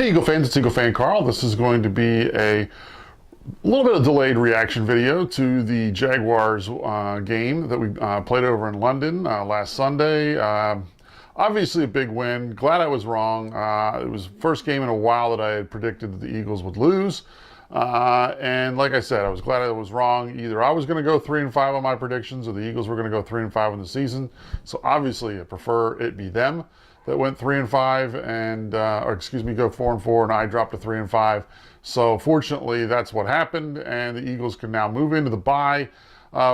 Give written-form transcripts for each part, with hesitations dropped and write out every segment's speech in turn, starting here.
Hey Eagle fans, it's EaglefanKarl. This is going to be a little bit of delayed reaction video to the Jaguars game that we played over in London last Sunday. Obviously a big win. Glad I was wrong. It was the first game in a while that I had predicted that the Eagles would lose. And like I said, I was glad I was wrong. Either I was going to go 3-5 on my predictions or the Eagles were going to go 3-5 in the season. So obviously I prefer it be them that went 3-5 and, go 4-4 and I dropped to 3-5. So fortunately that's what happened, and the Eagles can now move into the bye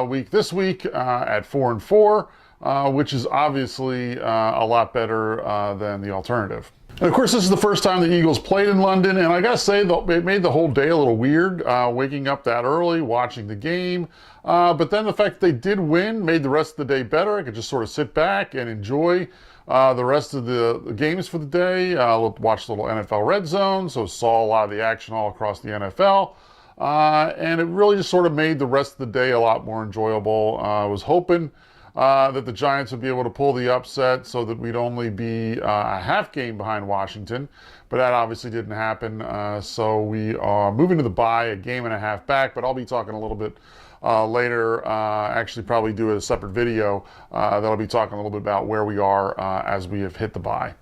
week this week at 4-4, which is obviously a lot better than the alternative. And of course, this is the first time the Eagles played in London, and I gotta say, it made the whole day a little weird, waking up that early, watching the game. But then the fact that they did win made the rest of the day better. I could just sort of sit back and enjoy the rest of the games for the day. Watched a little NFL Red Zone, so saw a lot of the action all across the NFL. And it really just sort of made the rest of the day a lot more enjoyable. I was hoping that the Giants would be able to pull the upset so that we'd only be a half game behind Washington, but that obviously didn't happen. So we are moving to the bye, a game and a half back, but I'll be talking a little bit later, actually probably do a separate video that'll be talking a little bit about where we are as we have hit the bye.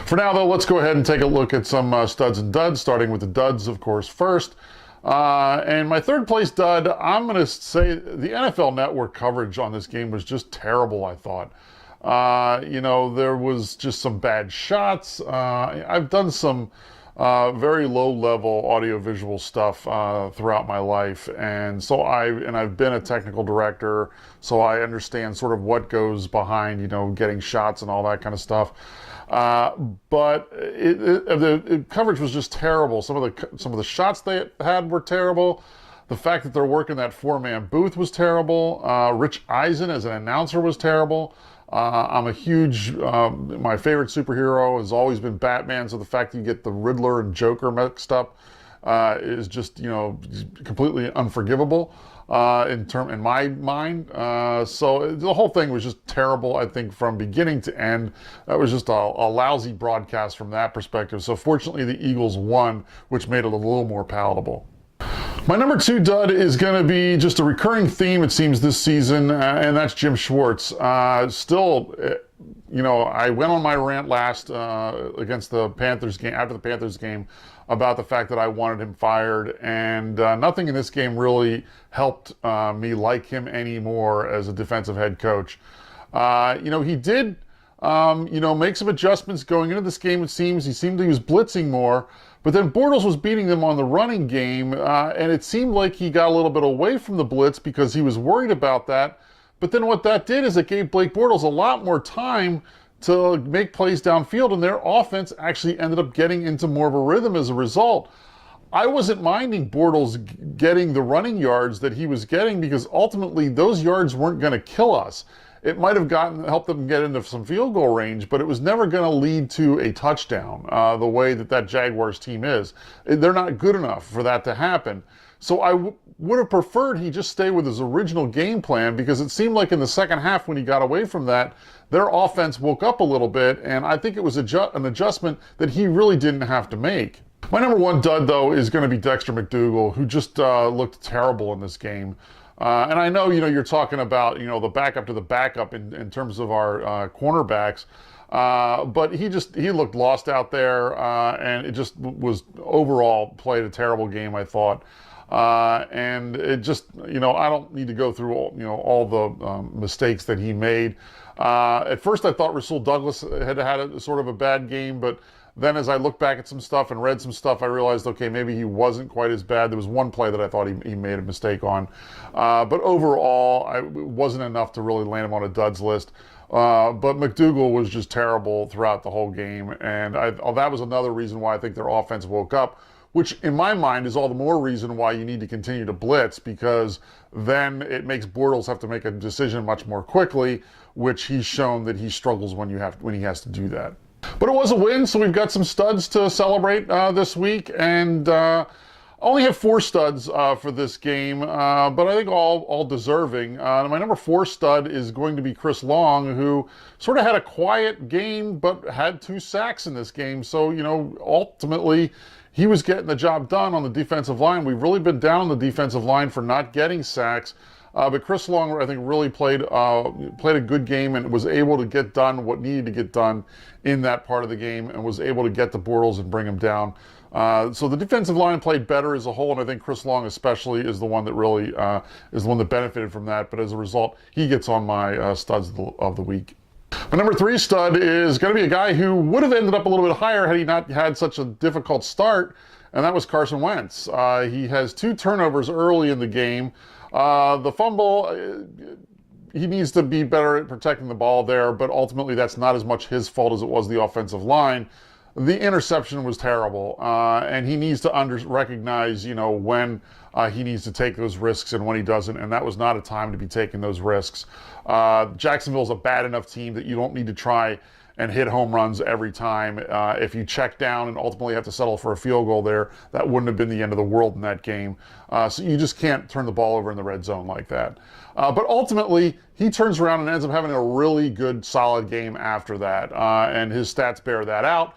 For now though, let's go ahead and take a look at some studs and duds, starting with the duds, of course, first. And my third place dud, I'm going to say the NFL Network coverage on this game was just terrible, I thought. There was just some bad shots. I've done some very low-level audiovisual stuff throughout my life, and so I've been a technical director, so I understand sort of what goes behind, getting shots and all that kind of stuff. But the coverage was just terrible. Some of the shots they had were terrible. The fact that they're working that four-man booth was terrible. Rich Eisen as an announcer was terrible. I'm a huge, my favorite superhero has always been Batman, so the fact that you get the Riddler and Joker mixed up is just, completely unforgivable in my mind. So the whole thing was just terrible, I think, from beginning to end. That was just a lousy broadcast from that perspective. So fortunately, the Eagles won, which made it a little more palatable. My number two dud is going to be just a recurring theme, it seems, this season, and that's Jim Schwartz. Still, I went on my rant last against the Panthers game, after the Panthers game, about the fact that I wanted him fired, and nothing in this game really helped me like him anymore as a defensive head coach. He did, make some adjustments going into this game, it seems. He seemed he was blitzing more. But then Bortles was beating them on the running game, and it seemed like he got a little bit away from the blitz because he was worried about that. But then what that did is it gave Blake Bortles a lot more time to make plays downfield, and their offense actually ended up getting into more of a rhythm as a result. I wasn't minding Bortles getting the running yards that he was getting because ultimately those yards weren't going to kill us. It might have helped them get into some field goal range, but it was never going to lead to a touchdown the way that Jaguars team is. They're not good enough for that to happen. So I would have preferred he just stay with his original game plan, because it seemed like in the second half when he got away from that, their offense woke up a little bit, and I think it was an adjustment that he really didn't have to make. My number one dud, though, is going to be Dexter McDougle, who just looked terrible in this game. And I know, you're talking about, the backup to the backup in terms of our cornerbacks. But he looked lost out there, and it just was overall played a terrible game, I thought. And it just, I don't need to go through all the mistakes that he made. At first I thought Rasul Douglas had a sort of a bad game, but then as I looked back at some stuff and read some stuff, I realized, okay, maybe he wasn't quite as bad. There was one play that I thought he made a mistake on. But overall, it wasn't enough to really land him on a duds list. But McDougle was just terrible throughout the whole game. And that was another reason why I think their offense woke up, which in my mind is all the more reason why you need to continue to blitz, because then it makes Bortles have to make a decision much more quickly, which he's shown that he struggles when he has to do that. But it was a win, so we've got some studs to celebrate this week, and only have 4 studs for this game, but I think all deserving. My number 4 stud is going to be Chris Long, who sort of had a quiet game, but had 2 sacks in this game. So, you know, ultimately, he was getting the job done on the defensive line. We've really been down on the defensive line for not getting sacks. But Chris Long, I think, really played a good game and was able to get done what needed to get done in that part of the game, and was able to get to Bortles and bring him down. So the defensive line played better as a whole, and I think Chris Long especially is the one that really is the one that benefited from that. But as a result, he gets on my studs of the week. My number 3 stud is going to be a guy who would have ended up a little bit higher had he not had such a difficult start, and that was Carson Wentz. He has 2 turnovers early in the game. The fumble, he needs to be better at protecting the ball there, but ultimately that's not as much his fault as it was the offensive line. The interception was terrible, and he needs to recognize, you know, when he needs to take those risks and when he doesn't, and that was not a time to be taking those risks. Jacksonville's a bad enough team that you don't need to try and hit home runs every time. If you check down and ultimately have to settle for a field goal there, that wouldn't have been the end of the world in that game. So you just can't turn the ball over in the red zone like that. But ultimately, he turns around and ends up having a really good, solid game after that, and his stats bear that out.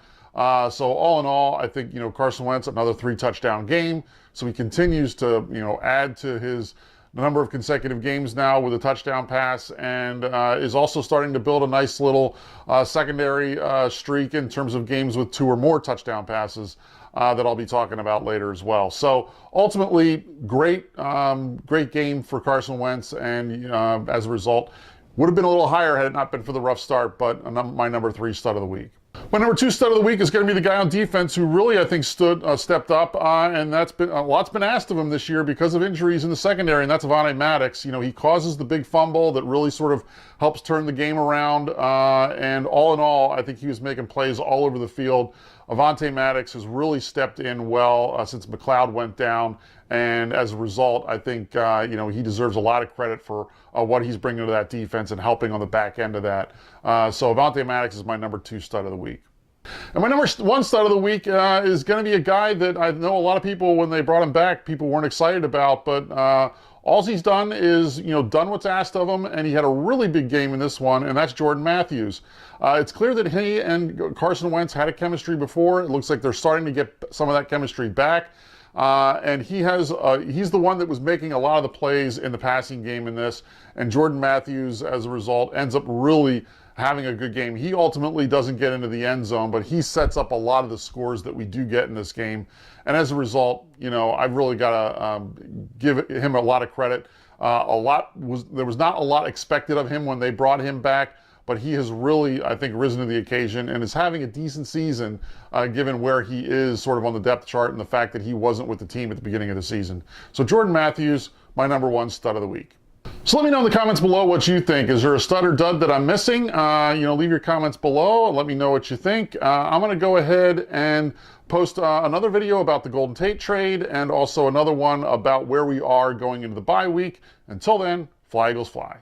So all in all, I think, you know, Carson Wentz, another 3-touchdown game. So he continues to, you know, add to his number of consecutive games now with a touchdown pass, and is also starting to build a nice little secondary streak in terms of games with 2 or more touchdown passes that I'll be talking about later as well. So ultimately, great game for Carson Wentz, and as a result, would have been a little higher had it not been for the rough start, but my number 3 stud of the week. My number 2 stud of the week is going to be the guy on defense who really, I think, stepped up, and that's been a lot's been asked of him this year because of injuries in the secondary, and that's Avonte Maddox. You know, he causes the big fumble that really sort of helps turn the game around, and all in all, I think he was making plays all over the field. Avonte Maddox has really stepped in well since McLeod went down, and as a result, I think you know, he deserves a lot of credit for what he's bringing to that defense and helping on the back end of that. So Avonte Maddox is my number 2 stud of the week. And my number 1 stud of the week is going to be a guy that I know a lot of people, when they brought him back, people weren't excited about, but all he's done is, you know, done what's asked of him, and he had a really big game in this one, and that's Jordan Matthews. It's clear that he and Carson Wentz had a chemistry before. It looks like they're starting to get some of that chemistry back. And he's the one that was making a lot of the plays in the passing game in this, and Jordan Matthews, as a result, ends up really having a good game. He ultimately doesn't get into the end zone, but he sets up a lot of the scores that we do get in this game. And as a result, you know, I've really got to give him a lot of credit. There was not a lot expected of him when they brought him back, but he has really, I think, risen to the occasion and is having a decent season given where he is sort of on the depth chart and the fact that he wasn't with the team at the beginning of the season. So Jordan Matthews, my number 1 stud of the week. So let me know in the comments below what you think. Is there a stud or dud that I'm missing? You know, leave your comments below. Let me know what you think. I'm going to go ahead and post another video about the Golden Tate trade, and also another one about where we are going into the bye week. Until then, fly Eagles fly.